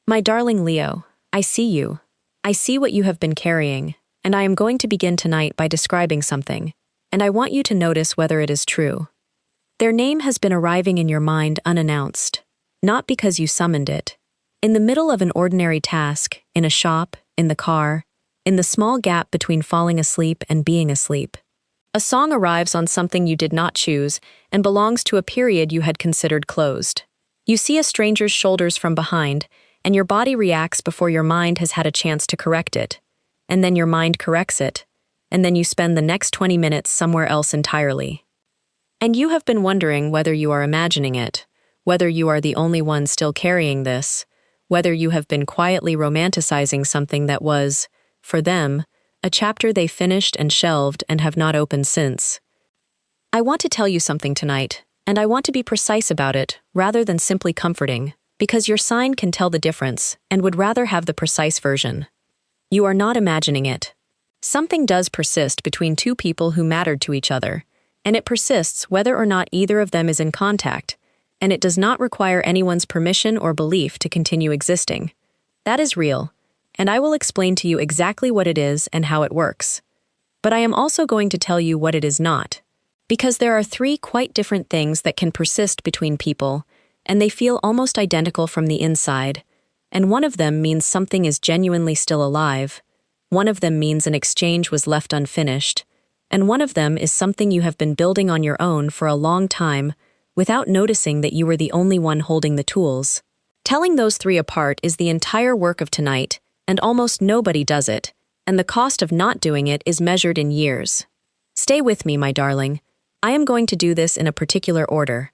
My darling Leo, I see you. I see what you have been carrying, and I am going to begin tonight by describing something, and I want you to notice whether it is true. Their name has been arriving in your mind unannounced, not because you summoned it. In the middle of an ordinary task, in a shop, in the car, in the small gap between falling asleep and being asleep. A song arrives on something you did not choose and belongs to a period you had considered closed. You see a stranger's shoulders from behind, and your body reacts before your mind has had a chance to correct it. And then your mind corrects it, and then you spend the next 20 minutes somewhere else entirely. And you have been wondering whether you are imagining it, whether you are the only one still carrying this, whether you have been quietly romanticizing something that was, for them, a chapter they finished and shelved and have not opened since. I want to tell you something tonight, and I want to be precise about it rather than simply comforting, because your sign can tell the difference and would rather have the precise version. You are not imagining it. Something does persist between two people who mattered to each other, and it persists whether or not either of them is in contact, and it does not require anyone's permission or belief to continue existing. That is real, and I will explain to you exactly what it is and how it works. But I am also going to tell you what it is not, because there are three quite different things that can persist between people, and they feel almost identical from the inside, and one of them means something is genuinely still alive, one of them means an exchange was left unfinished, and one of them is something you have been building on your own for a long time without noticing that you were the only one holding the tools. Telling those three apart is the entire work of tonight, and almost nobody does it, and the cost of not doing it is measured in years. Stay with me, my darling. I am going to do this in a particular order.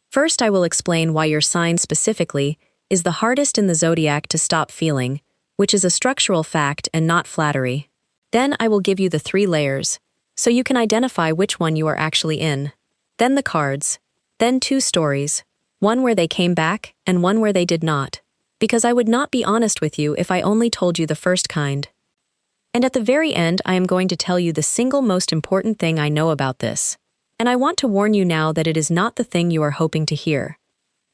First, I will explain why your sign specifically is the hardest in the zodiac to stop feeling, which is a structural fact and not flattery. Then I will give you the 3 layers, so you can identify which one you are actually in. Then the cards. Then 2 stories, one where they came back and one where they did not, because I would not be honest with you if I only told you the first kind. And at the very end, I am going to tell you the single most important thing I know about this. And I want to warn you now that it is not the thing you are hoping to hear.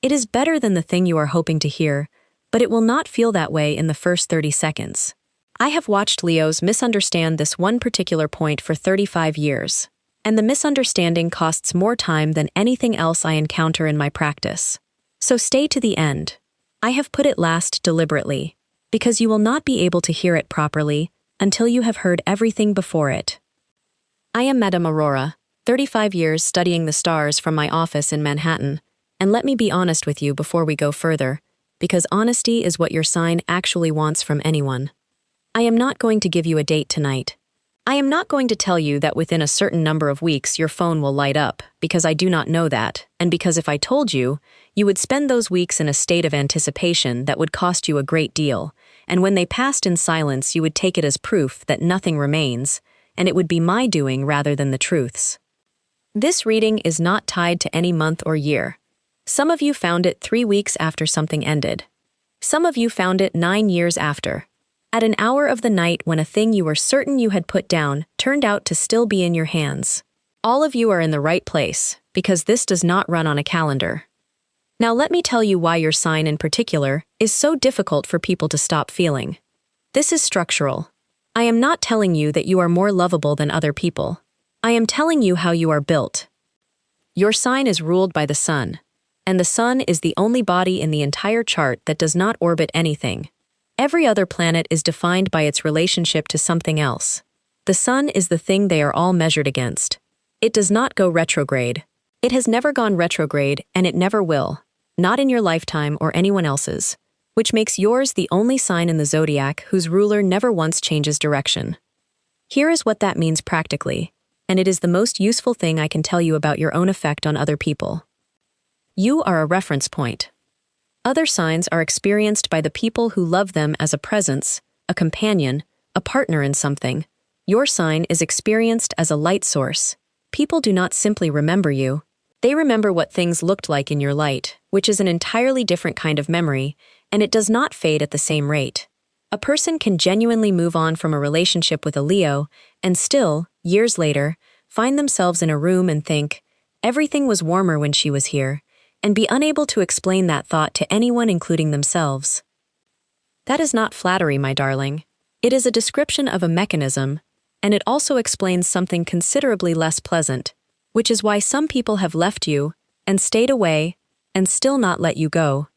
It is better than the thing you are hoping to hear, but it will not feel that way in the first 30 seconds. I have watched Leos misunderstand this one particular point for 35 years. And the misunderstanding costs more time than anything else I encounter in my practice. So stay to the end. I have put it last deliberately, because you will not be able to hear it properly until you have heard everything before it. I am Madame Aurora, 35 years studying the stars from my office in Manhattan, and let me be honest with you before we go further, because honesty is what your sign actually wants from anyone. I am not going to give you a date tonight. I am not going to tell you that within a certain number of weeks your phone will light up, because I do not know that, and because if I told you, you would spend those weeks in a state of anticipation that would cost you a great deal, and when they passed in silence you would take it as proof that nothing remains, and it would be my doing rather than the truth's. This reading is not tied to any month or year. Some of you found it 3 weeks after something ended. Some of you found it 9 years after. At an hour of the night when a thing you were certain you had put down turned out to still be in your hands. All of you are in the right place, because this does not run on a calendar. Now let me tell you why your sign in particular is so difficult for people to stop feeling. This is structural. I am not telling you that you are more lovable than other people. I am telling you how you are built. Your sign is ruled by the sun, and the sun is the only body in the entire chart that does not orbit anything. Every other planet is defined by its relationship to something else. The sun is the thing they are all measured against. It does not go retrograde. It has never gone retrograde, and it never will, not in your lifetime or anyone else's, which makes yours the only sign in the zodiac whose ruler never once changes direction. Here is what that means practically, and it is the most useful thing I can tell you about your own effect on other people. You are a reference point. Other signs are experienced by the people who love them as a presence, a companion, a partner in something. Your sign is experienced as a light source. People do not simply remember you. They remember what things looked like in your light, which is an entirely different kind of memory, and it does not fade at the same rate. A person can genuinely move on from a relationship with a Leo, and still, years later, find themselves in a room and think, everything was warmer when she was here, and be unable to explain that thought to anyone including themselves. That is not flattery, my darling. It is a description of a mechanism, and it also explains something considerably less pleasant, which is why some people have left you and stayed away and still not let you go.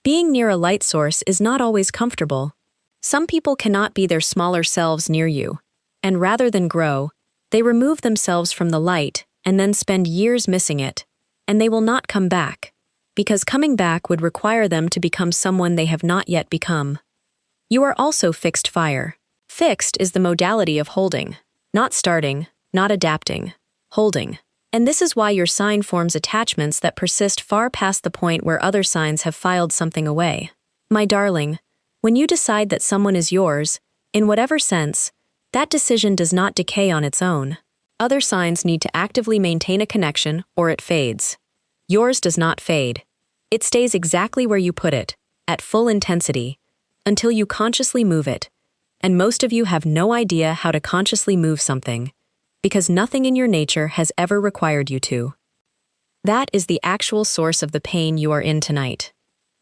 Being near a light source is not always comfortable. Some people cannot be their smaller selves near you, and rather than grow, they remove themselves from the light and then spend years missing it, and they will not come back, because coming back would require them to become someone they have not yet become. You are also fixed fire. Fixed is the modality of holding, not starting, not adapting, holding. And this is why your sign forms attachments that persist far past the point where other signs have filed something away. My darling, when you decide that someone is yours, in whatever sense, that decision does not decay on its own. Other signs need to actively maintain a connection or it fades. Yours does not fade. It stays exactly where you put it, at full intensity, until you consciously move it. And most of you have no idea how to consciously move something, because nothing in your nature has ever required you to. That is the actual source of the pain you are in tonight.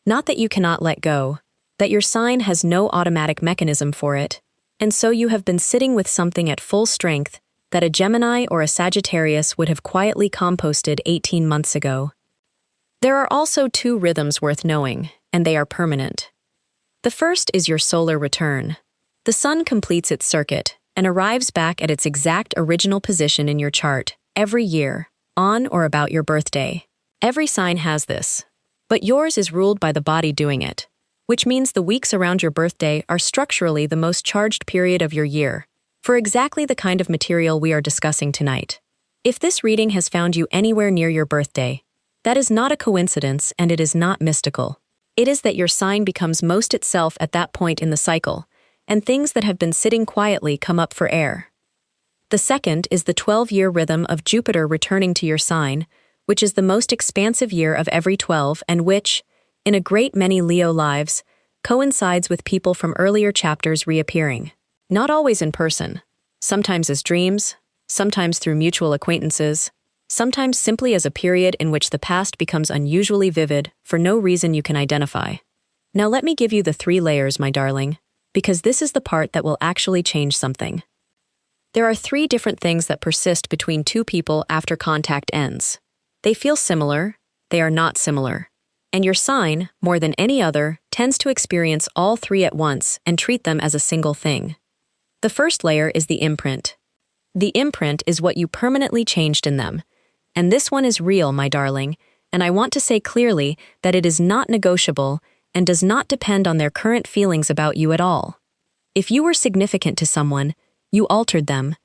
Not that you cannot let go, that your sign has no automatic mechanism for it, and so you have been sitting with something at full strength that a Gemini or a Sagittarius would have quietly composted 18 months ago. There are also two rhythms worth knowing, and they are permanent. The first is your solar return. The sun completes its circuit and arrives back at its exact original position in your chart every year, on or about your birthday. Every sign has this, but yours is ruled by the body doing it, which means the weeks around your birthday are structurally the most charged period of your year, for exactly the kind of material we are discussing tonight. If this reading has found you anywhere near your birthday, that is not a coincidence and it is not mystical. It is that your sign becomes most itself at that point in the cycle, and things that have been sitting quietly come up for air. The second is the 12-year rhythm of Jupiter returning to your sign, which is the most expansive year of every 12 and which, in a great many Leo lives, coincides with people from earlier chapters reappearing. Not always in person, sometimes as dreams, sometimes through mutual acquaintances, sometimes simply as a period in which the past becomes unusually vivid for no reason you can identify. Now let me give you the 3 layers, my darling, because this is the part that will actually change something. There are 3 different things that persist between 2 people after contact ends. They feel similar, they are not similar. And your sign, more than any other, tends to experience all 3 at once and treat them as a single thing. The first layer is the imprint. The imprint is what you permanently changed in them. And this one is real, my darling, and I want to say clearly that it is not negotiable and does not depend on their current feelings about you at all. If you were significant to someone, you altered them.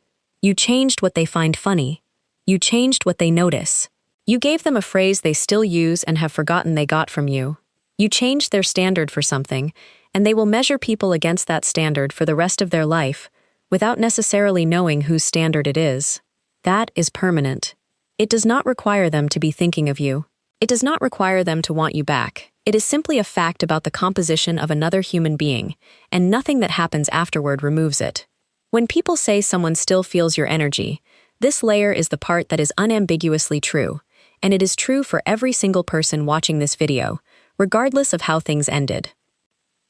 You changed what they find funny. You changed what they notice. You gave them a phrase they still use and have forgotten they got from you. You changed their standard for something, and they will measure people against that standard for the rest of their life, without necessarily knowing whose standard it is. That is permanent. It does not require them to be thinking of you. It does not require them to want you back. It is simply a fact about the composition of another human being, and nothing that happens afterward removes it. When people say someone still feels your energy, this layer is the part that is unambiguously true, and it is true for every single person watching this video, regardless of how things ended.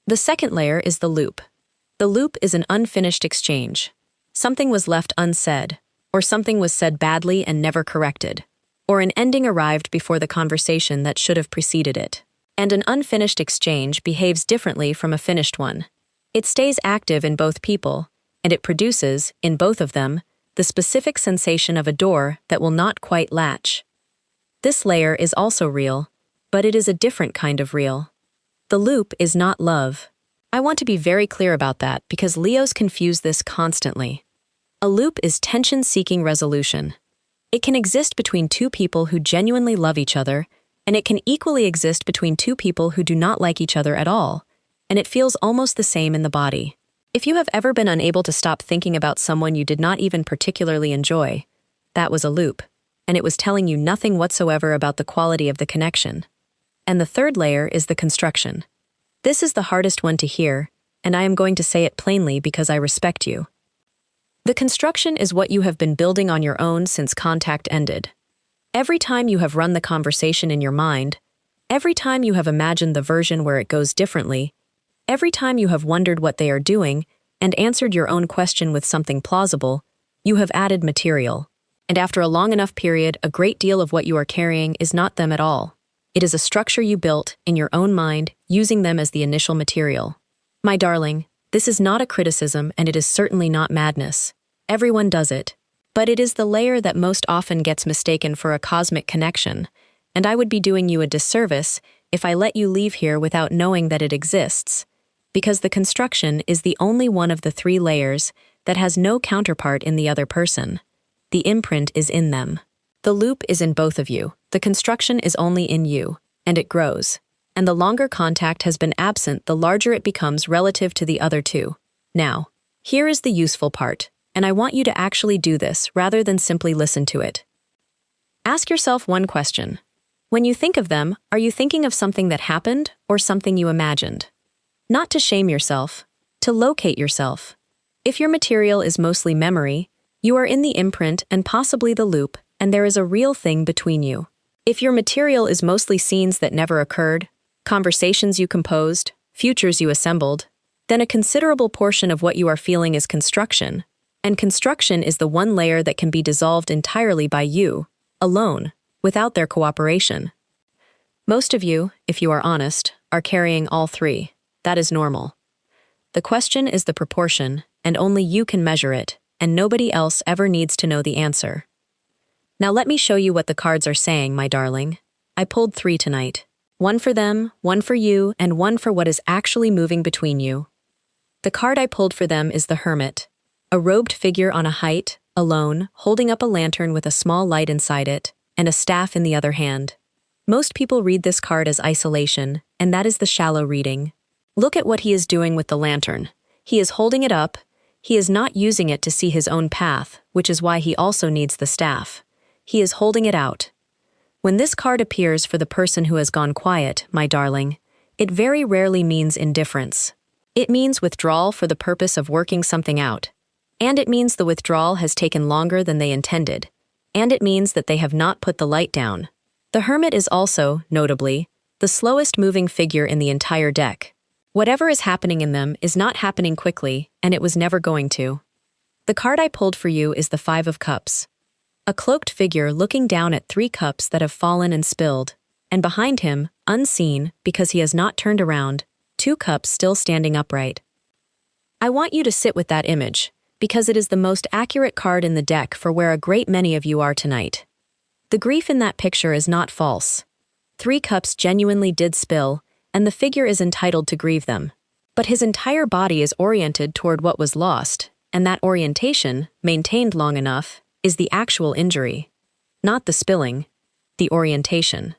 The second layer is the loop. The loop is an unfinished exchange. Something was left unsaid, or something was said badly and never corrected, or an ending arrived before the conversation that should have preceded it. And an unfinished exchange behaves differently from a finished one. It stays active in both people, and it produces, in both of them, the specific sensation of a door that will not quite latch. This layer is also real, but it is a different kind of real. The loop is not love. I want to be very clear about that because Leos confuse this constantly. A loop is tension-seeking resolution. It can exist between 2 people who genuinely love each other, and it can equally exist between 2 people who do not like each other at all, and it feels almost the same in the body. If you have ever been unable to stop thinking about someone you did not even particularly enjoy, that was a loop, and it was telling you nothing whatsoever about the quality of the connection. And the third layer is the construction. This is the hardest one to hear, and I am going to say it plainly because I respect you. The construction is what you have been building on your own since contact ended. Every time you have run the conversation in your mind, every time you have imagined the version where it goes differently, Every time you have wondered what they are doing and answered your own question with something plausible, you have added material. And after a long enough period, a great deal of what you are carrying is not them at all. It is a structure you built in your own mind, using them as the initial material. My darling, this is not a criticism and it is certainly not madness. Everyone does it. But it is the layer that most often gets mistaken for a cosmic connection, and I would be doing you a disservice if I let you leave here without knowing that it exists, because the construction is the only one of the 3 layers that has no counterpart in the other person. The imprint is in them. The loop is in both of you. The construction is only in you, and it grows. And the longer contact has been absent, the larger it becomes relative to the other 2. Now, here is the useful part, and I want you to actually do this rather than simply listen to it. Ask yourself one question. When you think of them, are you thinking of something that happened or something you imagined? Not to shame yourself, to locate yourself. If your material is mostly memory, you are in the imprint and possibly the loop, and there is a real thing between you. If your material is mostly scenes that never occurred, conversations you composed, futures you assembled, then a considerable portion of what you are feeling is construction, and construction is the one layer that can be dissolved entirely by you, alone, without their cooperation. Most of you, if you are honest, are carrying all 3. That is normal. The question is the proportion, and only you can measure it, and nobody else ever needs to know the answer. Now let me show you what the cards are saying, my darling. I pulled 3 tonight. 1 for them, 1 for you, and 1 for what is actually moving between you. The card I pulled for them is the Hermit, a robed figure on a height, alone, holding up a lantern with a small light inside it, and a staff in the other hand. Most people read this card as isolation, and that is the shallow reading. Look at what he is doing with the lantern. He is holding it up. He is not using it to see his own path, which is why he also needs the staff. He is holding it out. When this card appears for the person who has gone quiet, my darling, it very rarely means indifference. It means withdrawal for the purpose of working something out. And it means the withdrawal has taken longer than they intended. And it means that they have not put the light down. The Hermit is also, notably, the slowest moving figure in the entire deck. Whatever is happening in them is not happening quickly, and it was never going to. The card I pulled for you is the 5 of Cups. A cloaked figure looking down at 3 cups that have fallen and spilled, and behind him, unseen because he has not turned around, 2 cups still standing upright. I want you to sit with that image, because it is the most accurate card in the deck for where a great many of you are tonight. The grief in that picture is not false. 3 cups genuinely did spill, and the figure is entitled to grieve them. But his entire body is oriented toward what was lost, and that orientation, maintained long enough, is the actual injury. Not the spilling, the orientation.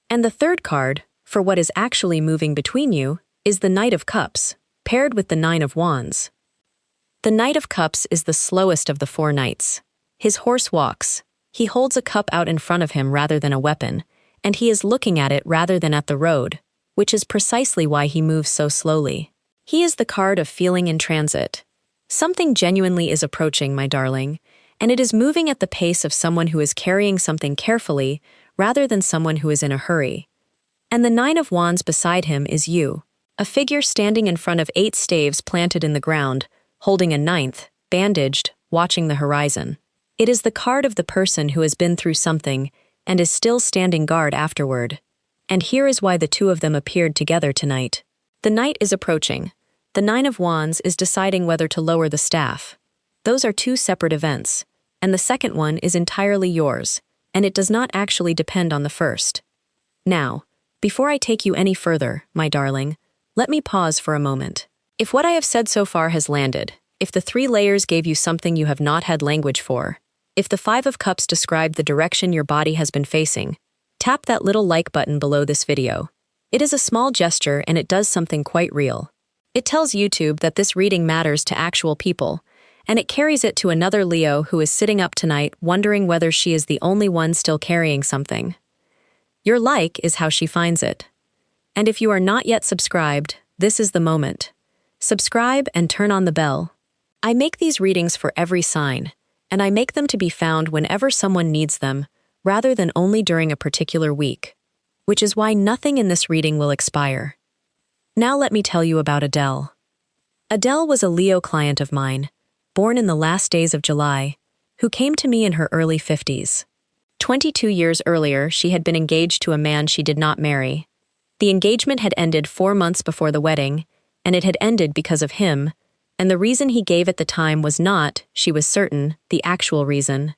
And the third card, for what is actually moving between you, is the Knight of Cups, paired with the 9 of Wands. The Knight of Cups is the slowest of the 4 knights. His horse walks. He holds a cup out in front of him rather than a weapon, and he is looking at it rather than at the road, which is precisely why he moves so slowly. He is the card of feeling in transit. Something genuinely is approaching, my darling, and it is moving at the pace of someone who is carrying something carefully rather than someone who is in a hurry. And the 9 of Wands beside him is you, a figure standing in front of 8 staves planted in the ground, holding a 9th, bandaged, watching the horizon. It is the card of the person who has been through something and is still standing guard afterward. And here is why the 2 of them appeared together tonight. The Knight is approaching. The 9 of Wands is deciding whether to lower the staff. Those are 2 separate events, and the second one is entirely yours, and it does not actually depend on the first. Now, before I take you any further, my darling, let me pause for a moment. If what I have said so far has landed, if the 3 layers gave you something you have not had language for, if the 5 of Cups described the direction your body has been facing, tap that little like button below this video. It is a small gesture and it does something quite real. It tells YouTube that this reading matters to actual people, and it carries it to another Leo who is sitting up tonight wondering whether she is the only one still carrying something. Your like is how she finds it. And if you are not yet subscribed, this is the moment. Subscribe and turn on the bell. I make these readings for every sign, and I make them to be found whenever someone needs them, rather than only during a particular week, which is why nothing in this reading will expire. Now let me tell you about Adele. Adele was a Leo client of mine, born in the last days of July, who came to me in her early 50s. 22 years earlier, she had been engaged to a man she did not marry. The engagement had ended 4 months before the wedding, and it had ended because of him, and the reason he gave at the time was not, she was certain, the actual reason.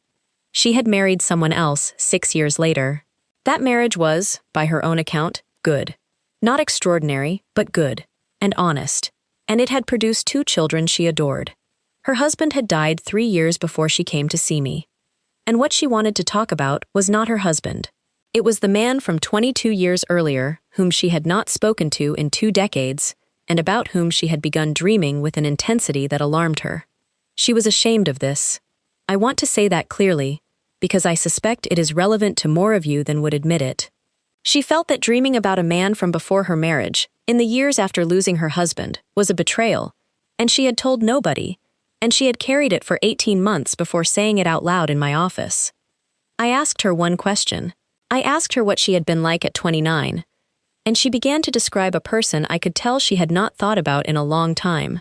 She had married someone else 6 years later. That marriage was, by her own account, good. Not extraordinary, but good, and honest, and it had produced 2 children she adored. Her husband had died 3 years before she came to see me. And what she wanted to talk about was not her husband. It was the man from 22 years earlier, whom she had not spoken to in 2 decades, and about whom she had begun dreaming with an intensity that alarmed her. She was ashamed of this. I want to say that clearly, because I suspect it is relevant to more of you than would admit it. She felt that dreaming about a man from before her marriage, in the years after losing her husband, was a betrayal, and she had told nobody, and she had carried it for 18 months before saying it out loud in my office. I asked her one question. I asked her what she had been like at 29, and she began to describe a person I could tell she had not thought about in a long time.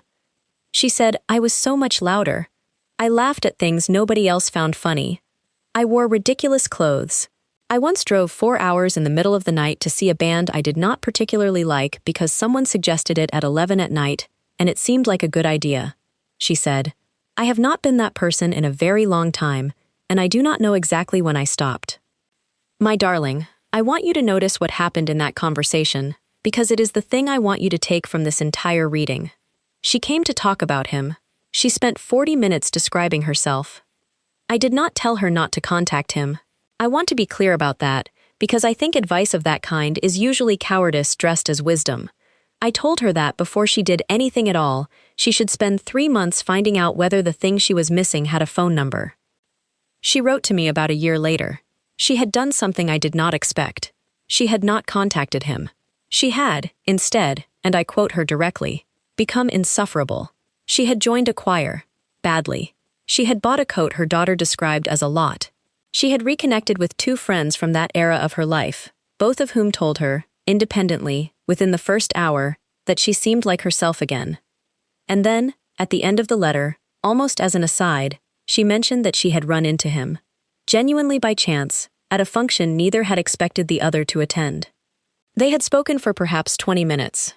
She said, "I was so much louder. I laughed at things nobody else found funny. I wore ridiculous clothes. I once drove 4 hours in the middle of the night to see a band I did not particularly like because someone suggested it at 11 at night, and it seemed like a good idea." She said, "I have not been that person in a very long time, and I do not know exactly when I stopped." My darling, I want you to notice what happened in that conversation, because it is the thing I want you to take from this entire reading. She came to talk about him. She spent 40 minutes describing herself. I did not tell her not to contact him. I want to be clear about that, because I think advice of that kind is usually cowardice dressed as wisdom. I told her that before she did anything at all, she should spend 3 months finding out whether the thing she was missing had a phone number. She wrote to me about a year later. She had done something I did not expect. She had not contacted him. She had, instead, and I quote her directly, become insufferable. She had joined a choir. Badly. She had bought a coat her daughter described as a lot. She had reconnected with 2 friends from that era of her life, both of whom told her, independently, within the first hour, that she seemed like herself again. And then, at the end of the letter, almost as an aside, she mentioned that she had run into him, genuinely by chance, at a function neither had expected the other to attend. They had spoken for perhaps 20 minutes.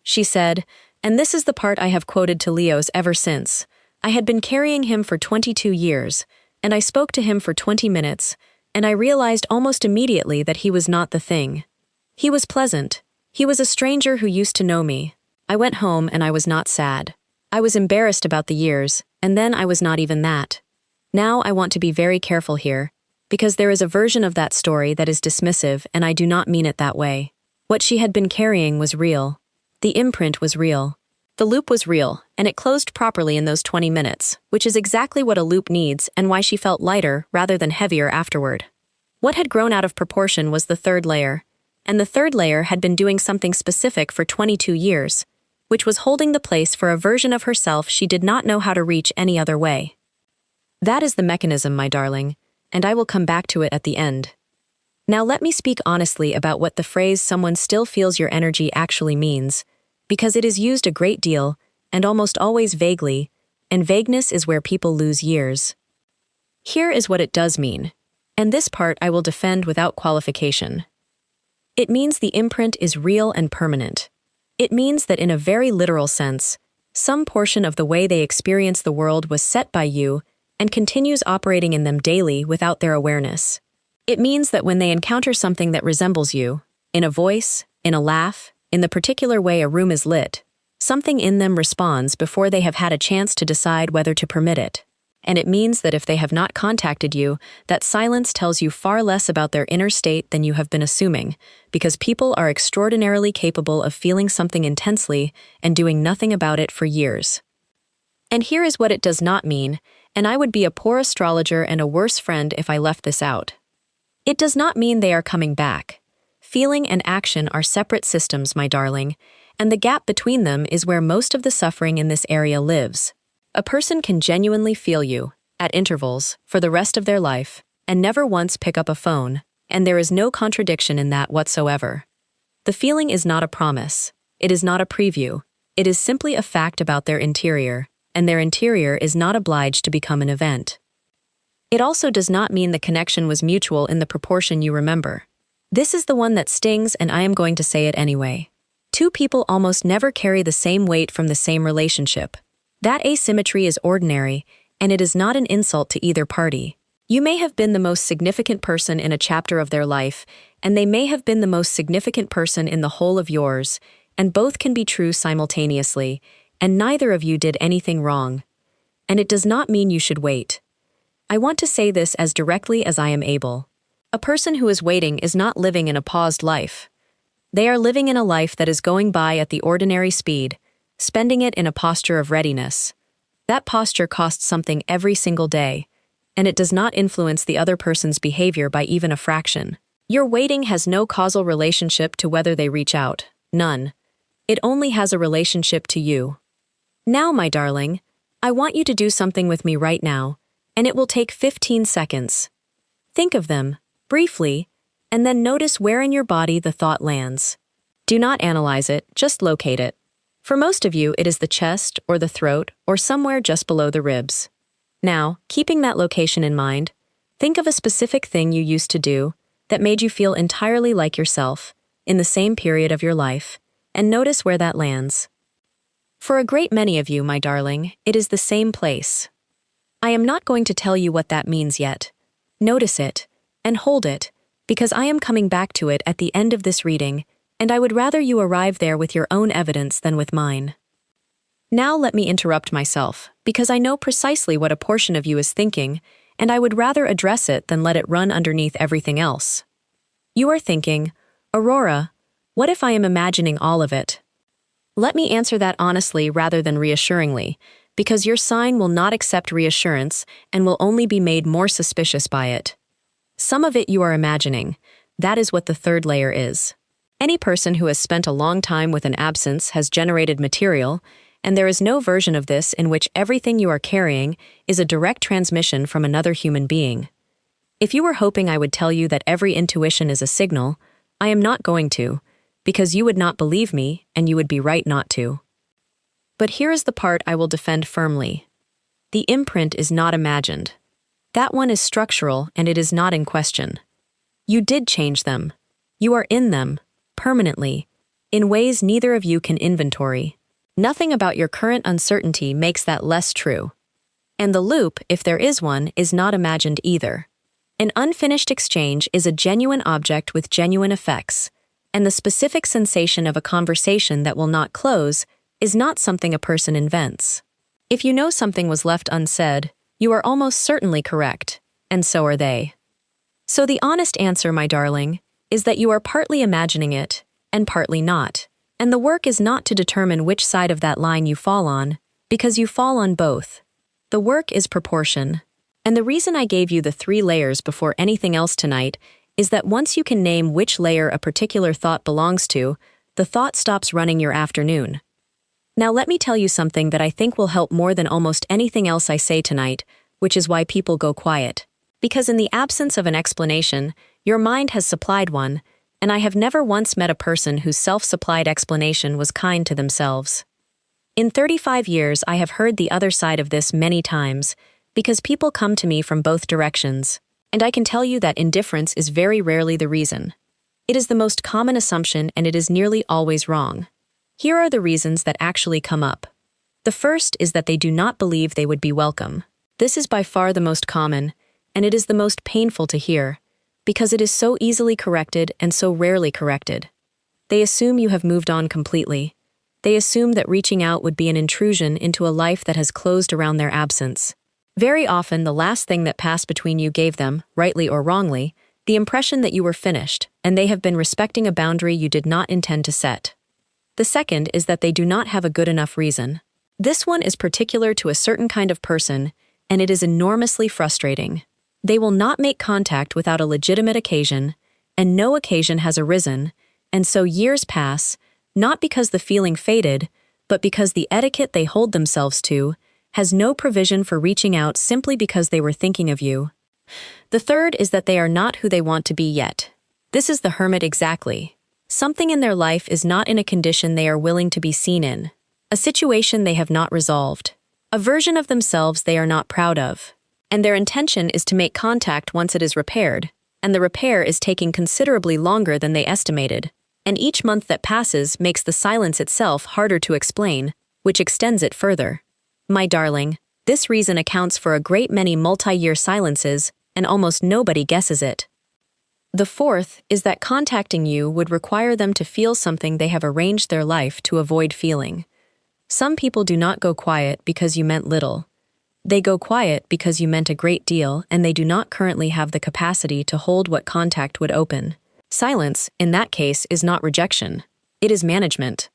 She said, and this is the part I have quoted to Leos ever since, "I had been carrying him for 22 years, and I spoke to him for 20 minutes, and I realized almost immediately that he was not the thing. He was pleasant. He was a stranger who used to know me. I went home and I was not sad. I was embarrassed about the years, and then I was not even that. Now I want to be very careful here, because there is a version of that story that is dismissive and I do not mean it that way. What she had been carrying was real. The imprint was real. The loop was real, and it closed properly in those 20 minutes, which is exactly what a loop needs and why she felt lighter rather than heavier afterward. What had grown out of proportion was the 3rd layer, and the 3rd layer had been doing something specific for 22 years, which was holding the place for a version of herself she did not know how to reach any other way. That is the mechanism, my darling, and I will come back to it at the end. Now let me speak honestly about what the phrase "someone still feels your energy" actually means, because it is used a great deal, and almost always vaguely, and vagueness is where people lose years. Here is what it does mean, and this part I will defend without qualification. It means the imprint is real and permanent. It means that in a very literal sense, some portion of the way they experience the world was set by you and continues operating in them daily without their awareness. It means that when they encounter something that resembles you, in a voice, in a laugh, in the particular way a room is lit, something in them responds before they have had a chance to decide whether to permit it. And it means that if they have not contacted you, that silence tells you far less about their inner state than you have been assuming, because people are extraordinarily capable of feeling something intensely and doing nothing about it for years. And here is what it does not mean, and I would be a poor astrologer and a worse friend if I left this out. It does not mean they are coming back. Feeling and action are separate systems, my darling, and the gap between them is where most of the suffering in this area lives. A person can genuinely feel you, at intervals, for the rest of their life, and never once pick up a phone, and there is no contradiction in that whatsoever. The feeling is not a promise. It is not a preview. It is simply a fact about their interior, and their interior is not obliged to become an event. It also does not mean the connection was mutual in the proportion you remember. This is the one that stings, and I am going to say it anyway. Two people almost never carry the same weight from the same relationship. That asymmetry is ordinary, and it is not an insult to either party. You may have been the most significant person in a chapter of their life, and they may have been the most significant person in the whole of yours, and both can be true simultaneously, and neither of you did anything wrong. And it does not mean you should wait. I want to say this as directly as I am able. A person who is waiting is not living in a paused life. They are living in a life that is going by at the ordinary speed, spending it in a posture of readiness. That posture costs something every single day, and it does not influence the other person's behavior by even a fraction. Your waiting has no causal relationship to whether they reach out. None. It only has a relationship to you. Now, my darling, I want you to do something with me right now, and it will take 15 seconds. Think of them, briefly, and then notice where in your body the thought lands. Do not analyze it, just locate it. For most of you, it is the chest or the throat or somewhere just below the ribs. Now, keeping that location in mind, think of a specific thing you used to do that made you feel entirely like yourself in the same period of your life, and notice where that lands. For a great many of you, my darling, it is the same place. I am not going to tell you what that means yet. Notice it, and hold it, because I am coming back to it at the end of this reading, and I would rather you arrive there with your own evidence than with mine. Now let me interrupt myself, because I know precisely what a portion of you is thinking, and I would rather address it than let it run underneath everything else. You are thinking, Aurora, what if I am imagining all of it? Let me answer that honestly rather than reassuringly, because your sign will not accept reassurance and will only be made more suspicious by it. Some of it you are imagining. That is what the third layer is. Any person who has spent a long time with an absence has generated material, and there is no version of this in which everything you are carrying is a direct transmission from another human being. If you were hoping I would tell you that every intuition is a signal, I am not going to, because you would not believe me and you would be right not to. But here is the part I will defend firmly. The imprint is not imagined. That one is structural and it is not in question. You did change them. You are in them, permanently, in ways neither of you can inventory. Nothing about your current uncertainty makes that less true. And the loop, if there is one, is not imagined either. An unfinished exchange is a genuine object with genuine effects, and the specific sensation of a conversation that will not close is not something a person invents. If you know something was left unsaid, you are almost certainly correct, and so are they. So the honest answer, my darling, is that you are partly imagining it, and partly not. And the work is not to determine which side of that line you fall on, because you fall on both. The work is proportion. And the reason I gave you the 3 layers before anything else tonight is that once you can name which layer a particular thought belongs to, the thought stops running your afternoon. Now let me tell you something that I think will help more than almost anything else I say tonight, which is why people go quiet. Because in the absence of an explanation, your mind has supplied one, and I have never once met a person whose self-supplied explanation was kind to themselves. In 35 years, I have heard the other side of this many times, because people come to me from both directions, and I can tell you that indifference is very rarely the reason. It is the most common assumption, and it is nearly always wrong. Here are the reasons that actually come up. The first is that they do not believe they would be welcome. This is by far the most common, and it is the most painful to hear, because it is so easily corrected and so rarely corrected. They assume you have moved on completely. They assume that reaching out would be an intrusion into a life that has closed around their absence. Very often, the last thing that passed between you gave them, rightly or wrongly, the impression that you were finished, and they have been respecting a boundary you did not intend to set. The second is that they do not have a good enough reason. This one is particular to a certain kind of person, and it is enormously frustrating. They will not make contact without a legitimate occasion, and no occasion has arisen, and so years pass, not because the feeling faded, but because the etiquette they hold themselves to has no provision for reaching out simply because they were thinking of you. The third is that they are not who they want to be yet. This is the hermit exactly. Something in their life is not in a condition they are willing to be seen in, a situation they have not resolved, a version of themselves they are not proud of, and their intention is to make contact once it is repaired, and the repair is taking considerably longer than they estimated, and each month that passes makes the silence itself harder to explain, which extends it further. My darling, this reason accounts for a great many multi-year silences, and almost nobody guesses it. The fourth is that contacting you would require them to feel something they have arranged their life to avoid feeling. Some people do not go quiet because you meant little. They go quiet because you meant a great deal and they do not currently have the capacity to hold what contact would open. Silence, in that case, is not rejection. It is management.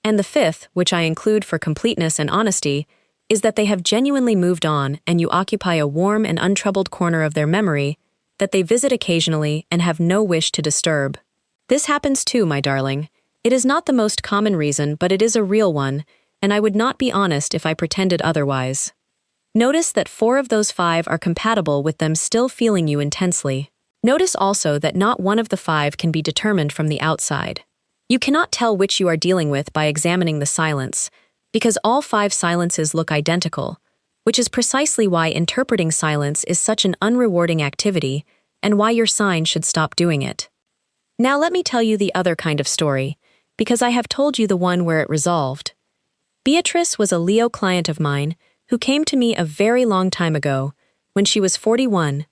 And the fifth, which I include for completeness and honesty, is that they have genuinely moved on and you occupy a warm and untroubled corner of their memory that they visit occasionally and have no wish to disturb. This happens too, my darling. It is not the most common reason, but it is a real one, and I would not be honest if I pretended otherwise. Notice that 4 of those 5 are compatible with them still feeling you intensely. Notice also that not one of the 5 can be determined from the outside. You cannot tell which you are dealing with by examining the silence, because all 5 silences look identical, which is precisely why interpreting silence is such an unrewarding activity and why your sign should stop doing it. Now let me tell you the other kind of story, because I have told you the one where it resolved. Beatrice was a Leo client of mine who came to me a very long time ago, when she was 41,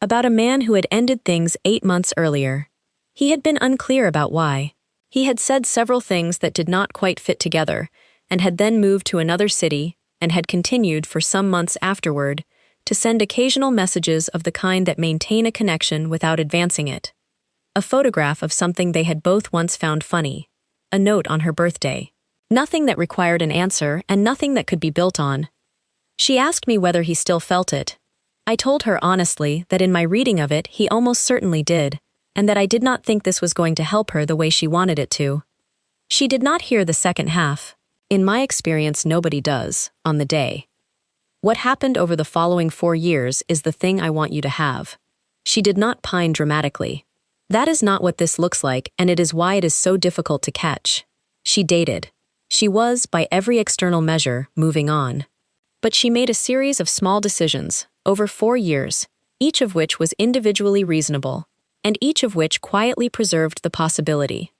about a man who had ended things 8 months earlier. He had been unclear about why. He had said several things that did not quite fit together, and had then moved to another city, and had continued for some months afterward to send occasional messages of the kind that maintain a connection without advancing it. A photograph of something they had both once found funny, a note on her birthday. Nothing that required an answer and nothing that could be built on. She asked me whether he still felt it. I told her honestly that in my reading of it he almost certainly did, and that I did not think this was going to help her the way she wanted it to. She did not hear the second half. In my experience, nobody does, on the day. What happened over the following 4 years is the thing I want you to have. She did not pine dramatically. That is not what this looks like, and it is why it is so difficult to catch. She dated. She was, by every external measure, moving on. But she made a series of small decisions, over 4 years, each of which was individually reasonable, and each of which quietly preserved the possibility.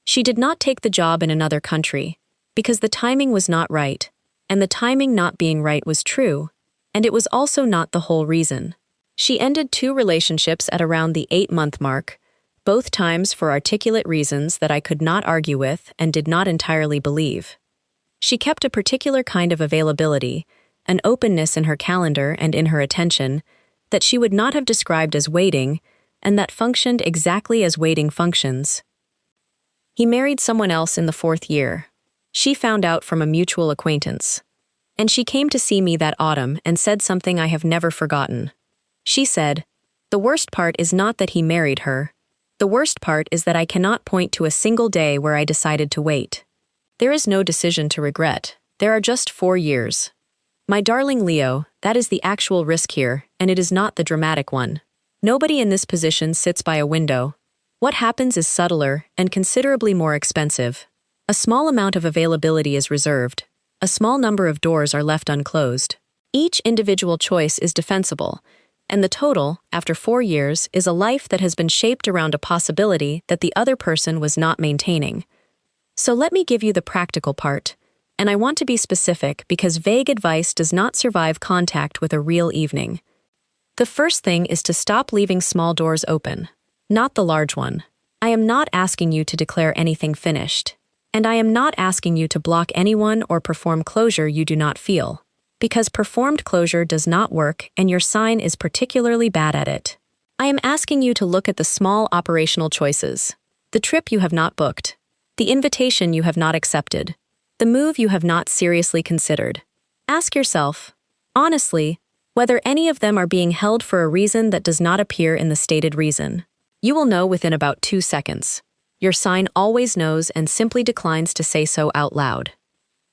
She did not take the job in another country, because the timing was not right, and the timing not being right was true, and it was also not the whole reason. She ended 2 relationships at around the 8-month mark, both times for articulate reasons that I could not argue with and did not entirely believe. She kept a particular kind of availability, an openness in her calendar and in her attention, that she would not have described as waiting, and that functioned exactly as waiting functions. He married someone else in the 4th year. She found out from a mutual acquaintance. And she came to see me that autumn and said something I have never forgotten. She said, "The worst part is not that he married her. The worst part is that I cannot point to a single day where I decided to wait. There is no decision to regret. There are just 4 years. My darling Leo, that is the actual risk here, and it is not the dramatic one. Nobody in this position sits by a window. What happens is subtler and considerably more expensive. A small amount of availability is reserved. A small number of doors are left unclosed. Each individual choice is defensible, and the total, after 4 years, is a life that has been shaped around a possibility that the other person was not maintaining. So let me give you the practical part, and I want to be specific because vague advice does not survive contact with a real evening. The first thing is to stop leaving small doors open, not the large one. I am not asking you to declare anything finished. And I am not asking you to block anyone or perform closure you do not feel, because performed closure does not work and your sign is particularly bad at it. I am asking you to look at the small operational choices, the trip you have not booked, the invitation you have not accepted, the move you have not seriously considered. Ask yourself, honestly, whether any of them are being held for a reason that does not appear in the stated reason. You will know within about 2 seconds. Your sign always knows and simply declines to say so out loud.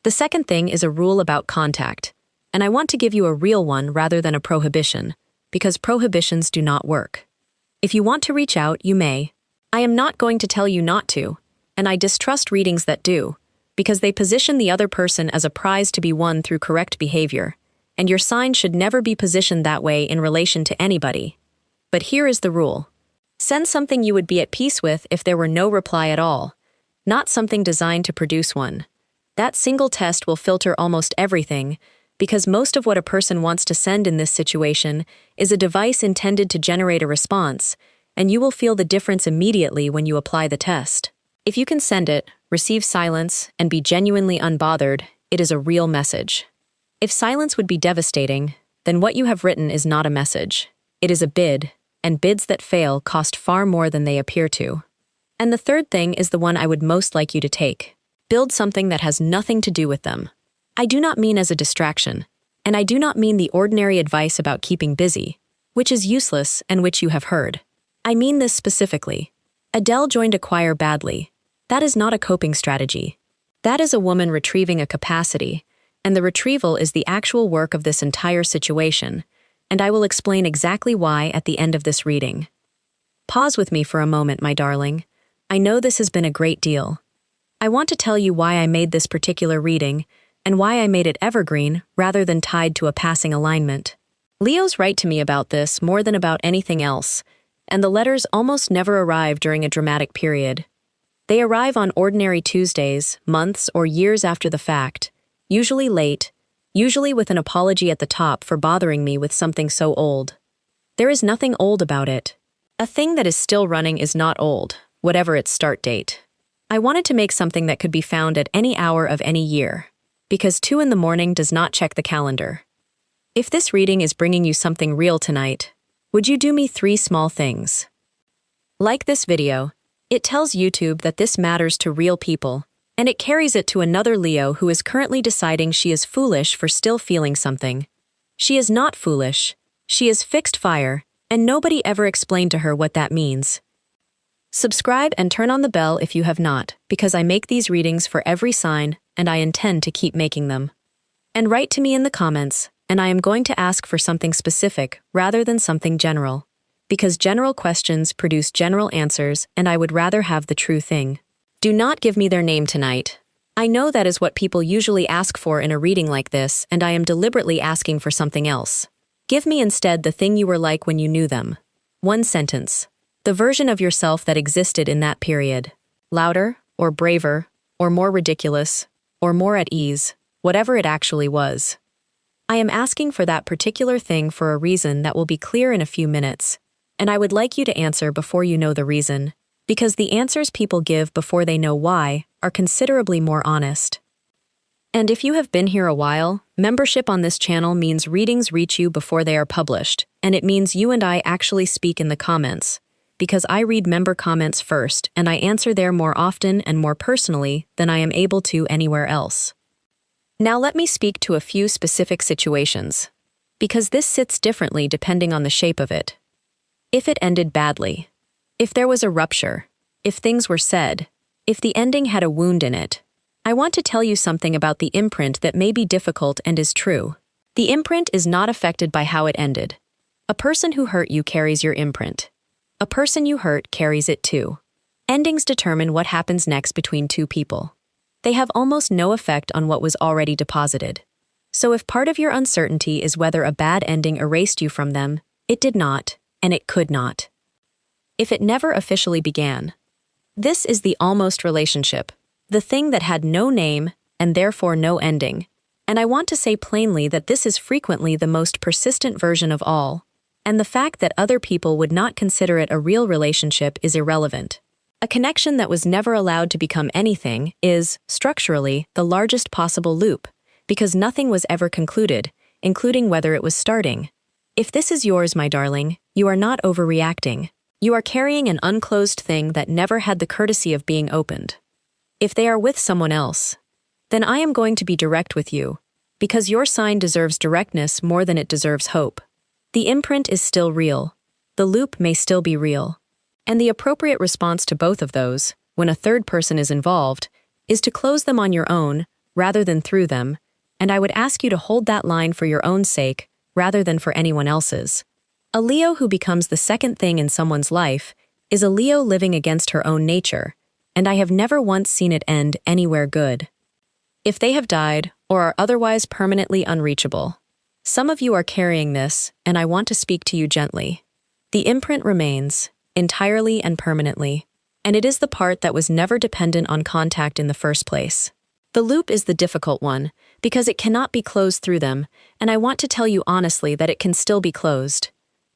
The second thing is a rule about contact, and I want to give you a real one rather than a prohibition, because prohibitions do not work. If you want to reach out, you may, I am not going to tell you not to, and I distrust readings that do, because they position the other person as a prize to be won through correct behavior, and your sign should never be positioned that way in relation to anybody. But here is the rule. Send something you would be at peace with if there were no reply at all, not something designed to produce one. That single test will filter almost everything, because most of what a person wants to send in this situation is a device intended to generate a response, and you will feel the difference immediately when you apply the test. If you can send it, receive silence, and be genuinely unbothered, it is a real message. If silence would be devastating, then what you have written is not a message. It is a bid, and bids that fail cost far more than they appear to. And the third thing is the one I would most like you to take. Build something that has nothing to do with them. I do not mean as a distraction, and I do not mean the ordinary advice about keeping busy, which is useless and which you have heard. I mean this specifically. Adele joined a choir badly. That is not a coping strategy. That is a woman retrieving a capacity, and the retrieval is the actual work of this entire situation, and I will explain exactly why at the end of this reading. Pause with me for a moment, my darling. I know this has been a great deal. I want to tell you why I made this particular reading, and why I made it evergreen rather than tied to a passing alignment. Leos write to me about this more than about anything else, and the letters almost never arrive during a dramatic period. They arrive on ordinary Tuesdays, months or years after the fact, usually late, usually with an apology at the top for bothering me with something so old. There is nothing old about it. A thing that is still running is not old, whatever its start date. I wanted to make something that could be found at any hour of any year, because 2 in the morning does not check the calendar. If this reading is bringing you something real tonight, would you do me 3 small things? Like this video. It tells YouTube that this matters to real people, and it carries it to another Leo who is currently deciding she is foolish for still feeling something. She is not foolish. She is fixed fire, and nobody ever explained to her what that means. Subscribe and turn on the bell if you have not, because I make these readings for every sign, and I intend to keep making them. And write to me in the comments, and I am going to ask for something specific rather than something general, because general questions produce general answers, and I would rather have the true thing. Do not give me their name tonight. I know that is what people usually ask for in a reading like this, and I am deliberately asking for something else. Give me instead the thing you were like when you knew them. 1 sentence. The version of yourself that existed in that period. Louder, or braver, or more ridiculous, or more at ease, whatever it actually was. I am asking for that particular thing for a reason that will be clear in a few minutes, and I would like you to answer before you know the reason, because the answers people give before they know why are considerably more honest. And if you have been here a while, membership on this channel means readings reach you before they are published, and it means you and I actually speak in the comments, because I read member comments first and I answer there more often and more personally than I am able to anywhere else. Now let me speak to a few specific situations, because this sits differently depending on the shape of it. If it ended badly, if there was a rupture, if things were said, if the ending had a wound in it, I want to tell you something about the imprint that may be difficult and is true. The imprint is not affected by how it ended. A person who hurt you carries your imprint. A person you hurt carries it too. Endings determine what happens next between 2 people. They have almost no effect on what was already deposited. So if part of your uncertainty is whether a bad ending erased you from them, it did not, and it could not. If it never officially began. This is the almost relationship, the thing that had no name and therefore no ending. And I want to say plainly that this is frequently the most persistent version of all, and the fact that other people would not consider it a real relationship is irrelevant. A connection that was never allowed to become anything is, structurally, the largest possible loop, because nothing was ever concluded, including whether it was starting. If this is yours, my darling, you are not overreacting. You are carrying an unclosed thing that never had the courtesy of being opened. If they are with someone else, then I am going to be direct with you, because your sign deserves directness more than it deserves hope. The imprint is still real. The loop may still be real. And the appropriate response to both of those, when a third person is involved, is to close them on your own, rather than through them, and I would ask you to hold that line for your own sake, rather than for anyone else's. A Leo who becomes the second thing in someone's life is a Leo living against her own nature, and I have never once seen it end anywhere good. If they have died or are otherwise permanently unreachable, some of you are carrying this, and I want to speak to you gently. The imprint remains, entirely and permanently, and it is the part that was never dependent on contact in the first place. The loop is the difficult one, because it cannot be closed through them, and I want to tell you honestly that it can still be closed.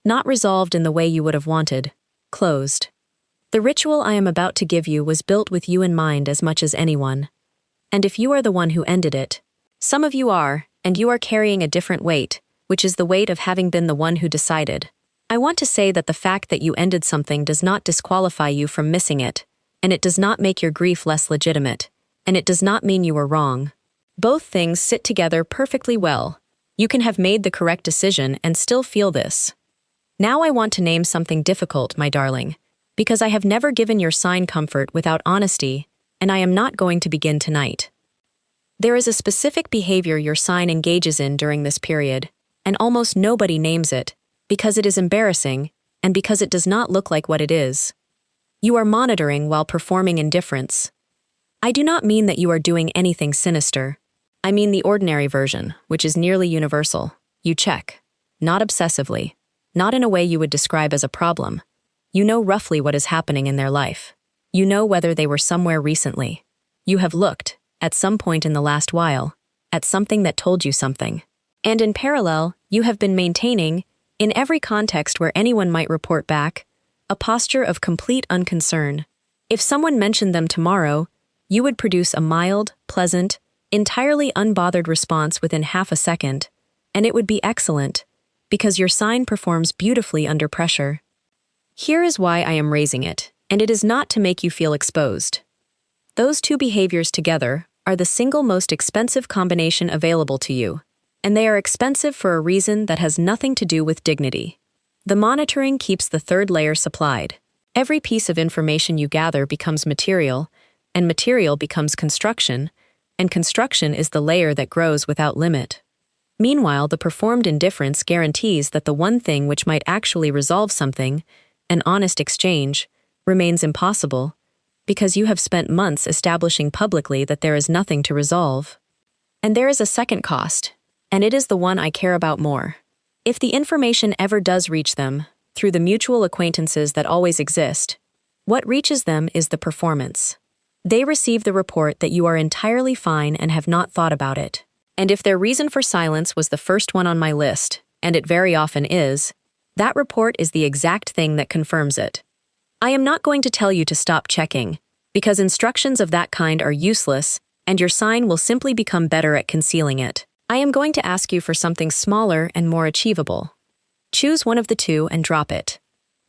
Not resolved in the way you would have wanted. Closed. The ritual I am about to give you was built with you in mind as much as anyone. And if you are the one who ended it, some of you are, and you are carrying a different weight, which is the weight of having been the one who decided. I want to say that the fact that you ended something does not disqualify you from missing it, and it does not make your grief less legitimate, and it does not mean you were wrong. Both things sit together perfectly well. You can have made the correct decision and still feel this. Now I want to name something difficult, my darling, because I have never given your sign comfort without honesty, and I am not going to begin tonight. There is a specific behavior your sign engages in during this period, and almost nobody names it, because it is embarrassing, and because it does not look like what it is. You are monitoring while performing indifference. I do not mean that you are doing anything sinister. I mean the ordinary version, which is nearly universal. You check. Not obsessively. Not in a way you would describe as a problem. You know roughly what is happening in their life. You know whether they were somewhere recently. You have looked, at some point in the last while, at something that told you something. And in parallel, you have been maintaining, in every context where anyone might report back, a posture of complete unconcern. If someone mentioned them tomorrow, you would produce a mild, pleasant, entirely unbothered response within half a second, and it would be excellent, because your sign performs beautifully under pressure. Here is why I am raising it, and it is not to make you feel exposed. Those two behaviors together are the single most expensive combination available to you, and they are expensive for a reason that has nothing to do with dignity. The monitoring keeps the third layer supplied. Every piece of information you gather becomes material, and material becomes construction, and construction is the layer that grows without limit. Meanwhile, the performed indifference guarantees that the one thing which might actually resolve something, an honest exchange, remains impossible, because you have spent months establishing publicly that there is nothing to resolve. And there is a second cost, and it is the one I care about more. If the information ever does reach them, through the mutual acquaintances that always exist, what reaches them is the performance. They receive the report that you are entirely fine and have not thought about it. And if their reason for silence was the first one on my list, and it very often is, that report is the exact thing that confirms it. I am not going to tell you to stop checking, because instructions of that kind are useless, and your sign will simply become better at concealing it. I am going to ask you for something smaller and more achievable. Choose one of the two and drop it.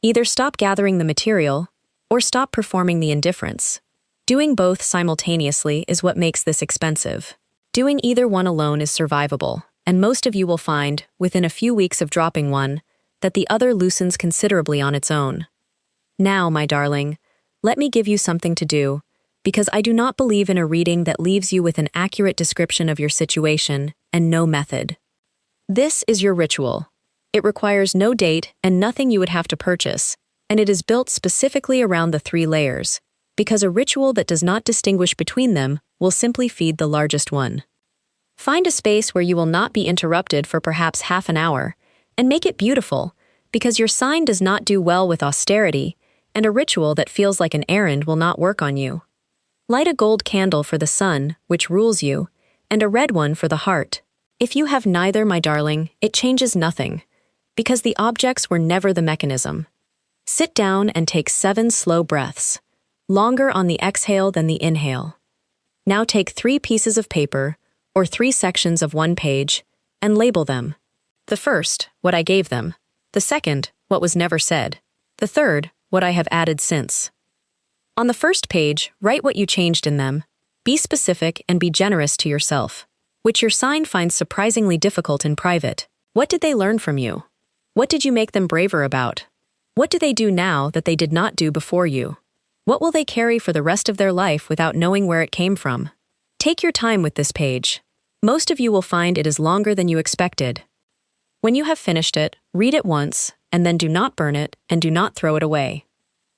Either stop gathering the material, or stop performing the indifference. Doing both simultaneously is what makes this expensive. Doing either one alone is survivable, and most of you will find, within a few weeks of dropping one, that the other loosens considerably on its own. Now, my darling, let me give you something to do, because I do not believe in a reading that leaves you with an accurate description of your situation and no method. This is your ritual. It requires no date and nothing you would have to purchase, and it is built specifically around the 3 layers, because a ritual that does not distinguish between them will simply feed the largest one. Find a space where you will not be interrupted for perhaps half an hour, and make it beautiful, because your sign does not do well with austerity, and a ritual that feels like an errand will not work on you. Light a gold candle for the sun, which rules you, and a red one for the heart. If you have neither, my darling, it changes nothing, because the objects were never the mechanism. Sit down and take 7 slow breaths, longer on the exhale than the inhale. Now take 3 pieces of paper, or 3 sections of 1 page, and label them. The first, what I gave them. The second, what was never said. The third, what I have added since. On the first page, write what you changed in them. Be specific and be generous to yourself, which your sign finds surprisingly difficult in private. What did they learn from you? What did you make them braver about? What do they do now that they did not do before you? What will they carry for the rest of their life without knowing where it came from? Take your time with this page. Most of you will find it is longer than you expected. When you have finished it, read it once, and then do not burn it and do not throw it away.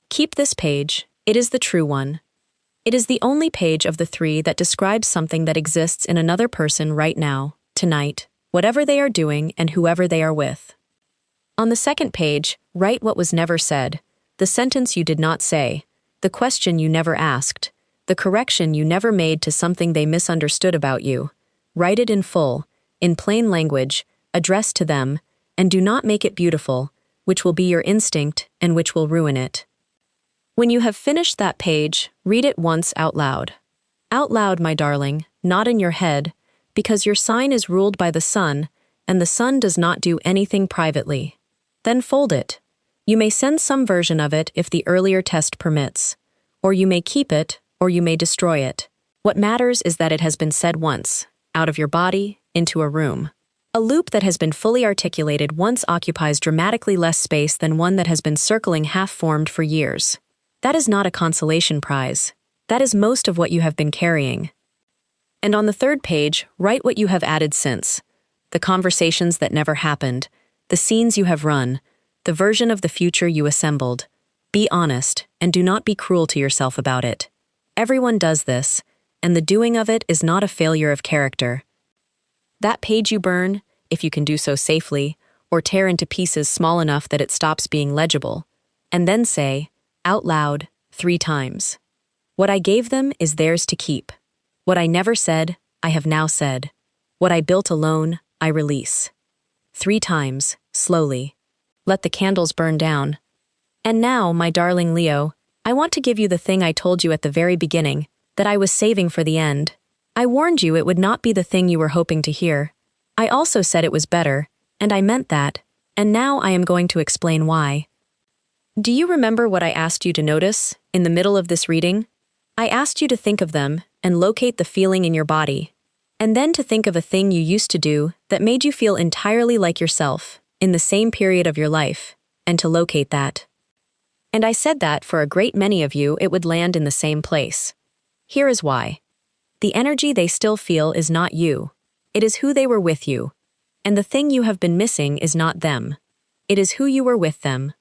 Keep this page, it is the true one. It is the only page of the 3 that describes something that exists in another person right now, tonight, whatever they are doing and whoever they are with. On the second page, write what was never said, the sentence you did not say, the question you never asked, the correction you never made to something they misunderstood about you. Write it in full, in plain language, addressed to them, and do not make it beautiful, which will be your instinct and which will ruin it. When you have finished that page, read it once out loud. Out loud, my darling, not in your head, because your sign is ruled by the sun, and the sun does not do anything privately. Then fold it. You may send some version of it if the earlier test permits. Or you may keep it, or you may destroy it. What matters is that it has been said once, out of your body, into a room. A loop that has been fully articulated once occupies dramatically less space than one that has been circling half-formed for years. That is not a consolation prize. That is most of what you have been carrying. And on the third page, write what you have added since. The conversations that never happened, the scenes you have run, the version of the future you assembled. Be honest, and do not be cruel to yourself about it. Everyone does this, and the doing of it is not a failure of character. That page you burn, if you can do so safely, or tear into pieces small enough that it stops being legible, and then say, out loud, 3 times. What I gave them is theirs to keep. What I never said, I have now said. What I built alone, I release. 3 times, slowly. Let the candles burn down. And now, my darling Leo, I want to give you the thing I told you at the very beginning, that I was saving for the end. I warned you it would not be the thing you were hoping to hear. I also said it was better, and I meant that, and now I am going to explain why. Do you remember what I asked you to notice, in the middle of this reading? I asked you to think of them, and locate the feeling in your body. And then to think of a thing you used to do that made you feel entirely like yourself, in the same period of your life, and to locate that. And I said that for a great many of you it would land in the same place. Here is why. The energy they still feel is not you. It is who they were with you. And the thing you have been missing is not them. It is who you were with them.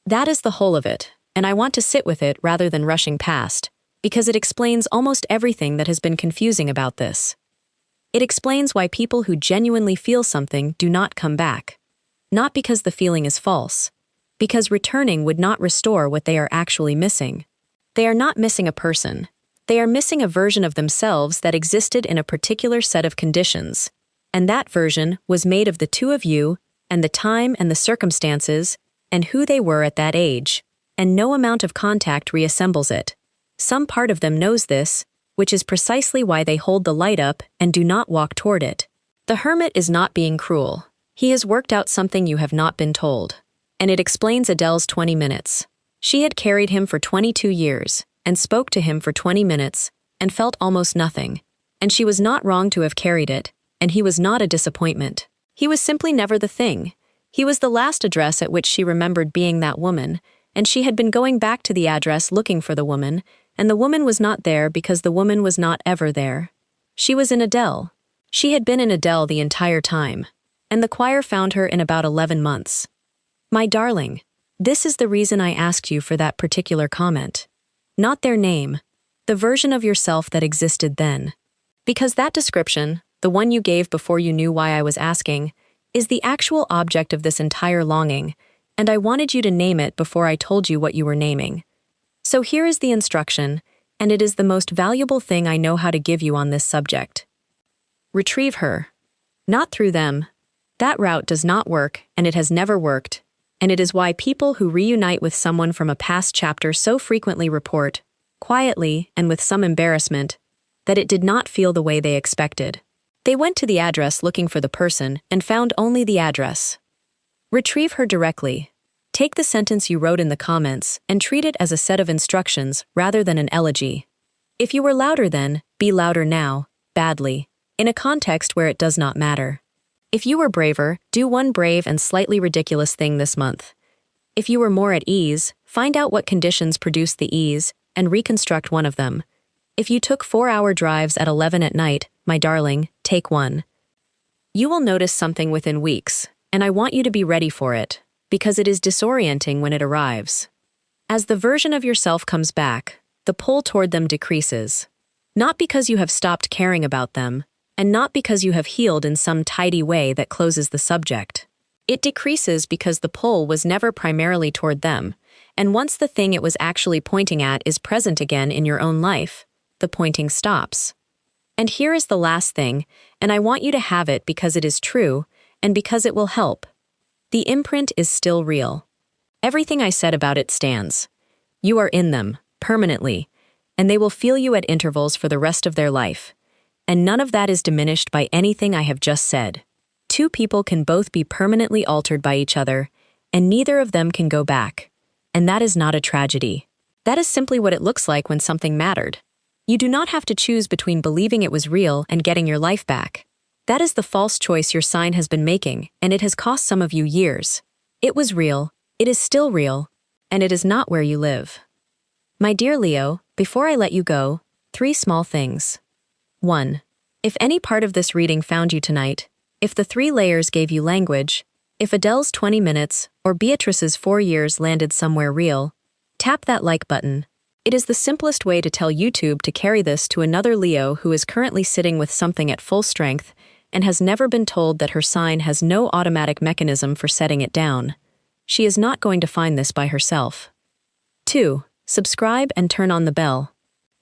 That is the whole of it, and I want to sit with it rather than rushing past, because it explains almost everything that has been confusing about this. It explains why people who genuinely feel something do not come back. Not because the feeling is false, because returning would not restore what they are actually missing. They are not missing a person. They are missing a version of themselves that existed in a particular set of conditions, and that version was made of the 2 of you, and the time and the circumstances, and who they were at that age, and no amount of contact reassembles it. Some part of them knows this, which is precisely why they hold the light up and do not walk toward it. The hermit is not being cruel. He has worked out something you have not been told. And it explains Adele's 20 minutes. She had carried him for 22 years, and spoke to him for 20 minutes, and felt almost nothing. And she was not wrong to have carried it, and he was not a disappointment. He was simply never the thing. He was the last address at which she remembered being that woman, and she had been going back to the address looking for the woman, and the woman was not there because the woman was not ever there. She was in Adele. She had been in Adele the entire time, and the choir found her in about 11 months. My darling, this is the reason I asked you for that particular comment. Not their name, the version of yourself that existed then. Because that description, the one you gave before you knew why I was asking, is the actual object of this entire longing, and I wanted you to name it before I told you what you were naming. So here is the instruction, and it is the most valuable thing I know how to give you on this subject. Retrieve her. Not through them. That route does not work, and it has never worked, and it is why people who reunite with someone from a past chapter so frequently report, quietly and with some embarrassment, that it did not feel the way they expected. They went to the address looking for the person and found only the address. Retrieve her directly. Take the sentence you wrote in the comments and treat it as a set of instructions rather than an elegy. If you were louder then, be louder now, badly, in a context where it does not matter. If you were braver, do one brave and slightly ridiculous thing this month. If you were more at ease, find out what conditions produce the ease and reconstruct one of them. If you took 4-hour drives at 11 at night, my darling, take one. You will notice something within weeks, and I want you to be ready for it, because it is disorienting when it arrives. As the version of yourself comes back, the pull toward them decreases. Not because you have stopped caring about them, and not because you have healed in some tidy way that closes the subject. It decreases because the pull was never primarily toward them, and once the thing it was actually pointing at is present again in your own life, the pointing stops. And here is the last thing, and I want you to have it because it is true, and because it will help. The imprint is still real. Everything I said about it stands. You are in them, permanently, and they will feel you at intervals for the rest of their life. And none of that is diminished by anything I have just said. Two people can both be permanently altered by each other, and neither of them can go back. And that is not a tragedy. That is simply what it looks like when something mattered. You do not have to choose between believing it was real and getting your life back. That is the false choice your sign has been making, and it has cost some of you years. It was real, it is still real, and it is not where you live. My dear Leo, before I let you go, 3 small things. 1. If any part of this reading found you tonight, if the 3 layers gave you language, if Adele's 20 minutes or Beatrice's 4 years landed somewhere real, tap that like button. It is the simplest way to tell YouTube to carry this to another Leo who is currently sitting with something at full strength and has never been told that her sign has no automatic mechanism for setting it down. She is not going to find this by herself. 2. Subscribe and turn on the bell.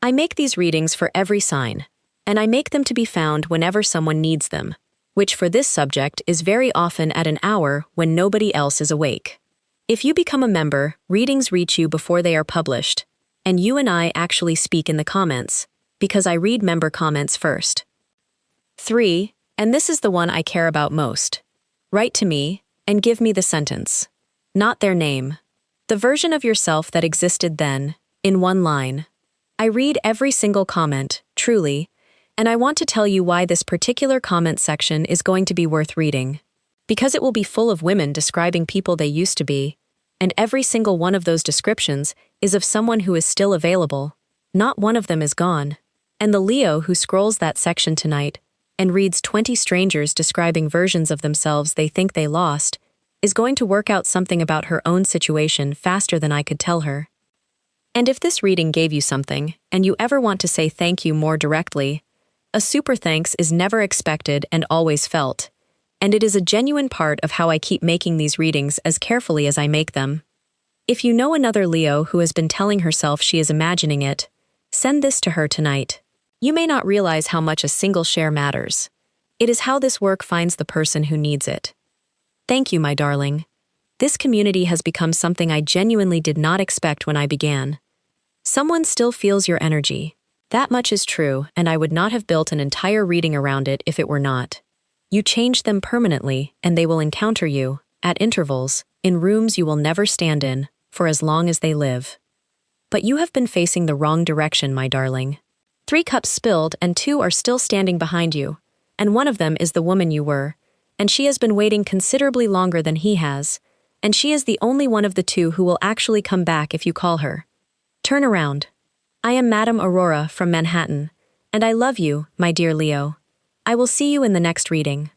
I make these readings for every sign, and I make them to be found whenever someone needs them, which for this subject is very often at an hour when nobody else is awake. If you become a member, readings reach you before they are published, and you and I actually speak in the comments, because I read member comments first. 3, and this is the one I care about most. Write to me, and give me the sentence. Not their name. The version of yourself that existed then, in 1 line. I read every single comment, truly, and I want to tell you why this particular comment section is going to be worth reading. Because it will be full of women describing people they used to be, and every single one of those descriptions is of someone who is still available. Not one of them is gone. And the Leo who scrolls that section tonight and reads 20 strangers describing versions of themselves they think they lost is going to work out something about her own situation faster than I could tell her. And if this reading gave you something, and you ever want to say thank you more directly, a super thanks is never expected and always felt, and it is a genuine part of how I keep making these readings as carefully as I make them. If you know another Leo who has been telling herself she is imagining it, send this to her tonight. You may not realize how much a single share matters. It is how this work finds the person who needs it. Thank you, my darling. This community has become something I genuinely did not expect when I began. Someone still feels your energy. That much is true, and I would not have built an entire reading around it if it were not. You changed them permanently, and they will encounter you, at intervals, in rooms you will never stand in, for as long as they live. But you have been facing the wrong direction, my darling. 3 cups spilled, and 2 are still standing behind you, and one of them is the woman you were, and she has been waiting considerably longer than he has, and she is the only one of the 2 who will actually come back if you call her. Turn around. I am Madame Aurora from Manhattan, and I love you, my dear Leo. I will see you in the next reading.